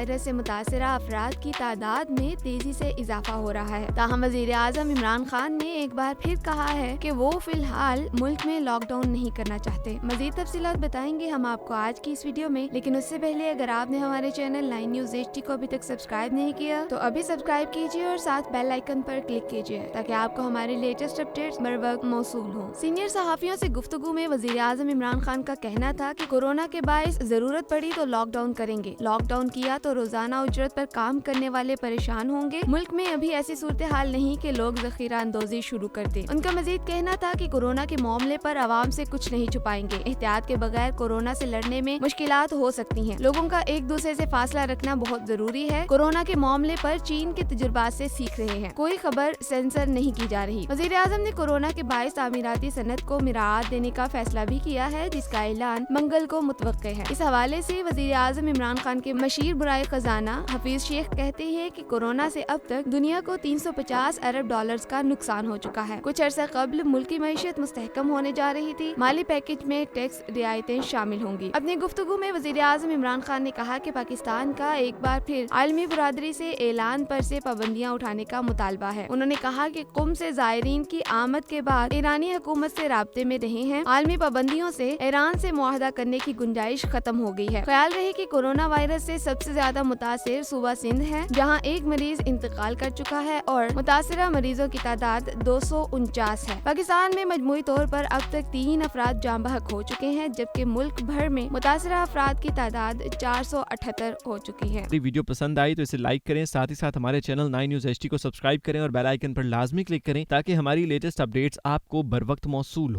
Virus سے متاثرہ افراد کی تعداد میں تیزی سے اضافہ ہو رہا ہے۔ تاہم وزیر اعظم عمران خان نے ایک بار پھر کہا ہے کہ وہ فی الحال ملک میں لاک ڈاؤن نہیں کرنا چاہتے۔ مزید تفصیلات بتائیں گے ہم آپ کو آج کی اس ویڈیو میں، لیکن اس سے پہلے اگر آپ نے ہمارے چینل 9 نیوز HD کو ابھی تک سبسکرائب نہیں کیا تو ابھی سبسکرائب کیجیے اور ساتھ بیل آئیکن پر کلک کیجیے تاکہ آپ کو ہمارے لیٹسٹ اپڈیٹس بر وقت موصول ہوں۔ سینئر صحافیوں سے گفتگو میں وزیر اعظم عمران خان کا کہنا تھا کہ کورونا کے باعث ضرورت پڑی تو لاک ڈاؤن کریں گے، لاک ڈاؤن کیا تو روزانہ اجرت پر کام کرنے والے پریشان ہوں گے۔ ملک میں ابھی ایسی صورتحال نہیں کہ لوگ ذخیرہ اندوزی شروع کر دیں۔ ان کا مزید کہنا تھا کہ کورونا کے معاملے پر عوام سے کچھ نہیں چھپائیں گے، احتیاط کے بغیر کورونا سے لڑنے میں مشکلات ہو سکتی ہیں، لوگوں کا ایک دوسرے سے فاصلہ رکھنا بہت ضروری ہے۔ کورونا کے معاملے پر چین کے تجربات سے سیکھ رہے ہیں، کوئی خبر سینسر نہیں کی جا رہی۔ وزیر اعظم نے کورونا کے باعث تعمیراتی صنعت کو مراعات دینے کا فیصلہ بھی کیا ہے، جس کا اعلان منگل کو متوقع ہے۔ اس حوالے سے وزیر اعظم عمران خان کے مشیر برائے خزانہ حفیظ شیخ کہتے ہیں کہ کورونا سے اب تک دنیا کو 350 ارب ڈالرز کا نقصان ہو چکا ہے۔ کچھ عرصہ قبل ملکی معیشت مستحکم ہونے جا رہی تھی، مالی پیکج میں ٹیکس رعایتیں شامل ہوں گی۔ اپنی گفتگو میں وزیر اعظم عمران خان نے کہا کہ پاکستان کا ایک بار پھر عالمی برادری سے اعلان پر سے پابندیاں اٹھانے کا مطالبہ ہے۔ انہوں نے کہا کہ قم سے زائرین کی آمد کے بعد ایرانی حکومت سے رابطے میں رہے ہیں، عالمی پابندیوں سے ایران سے معاہدہ کرنے کی گنجائش ختم ہو گئی ہے۔ خیال رہے کہ کورونا وائرس سے سب سے زیادہ متاثر صوبہ سندھ ہے، جہاں ایک مریض انتقال کر چکا ہے اور متاثرہ مریضوں کی تعداد 249 ہے۔ پاکستان میں مجموعی طور پر اب تک 3 افراد جاں بحق ہو چکے ہیں، جبکہ ملک بھر میں متاثرہ افراد کی تعداد 478 ہو چکی ہے۔ ویڈیو پسند آئی تو اسے لائک کریں، ساتھ ہی ساتھ ہمارے چینل 9 نیوز HD کو سبسکرائب کریں اور بیل آئیکن پر لازمی کلک کریں تاکہ ہماری لیٹسٹ اپڈیٹس آپ کو بر وقت موصول ہو۔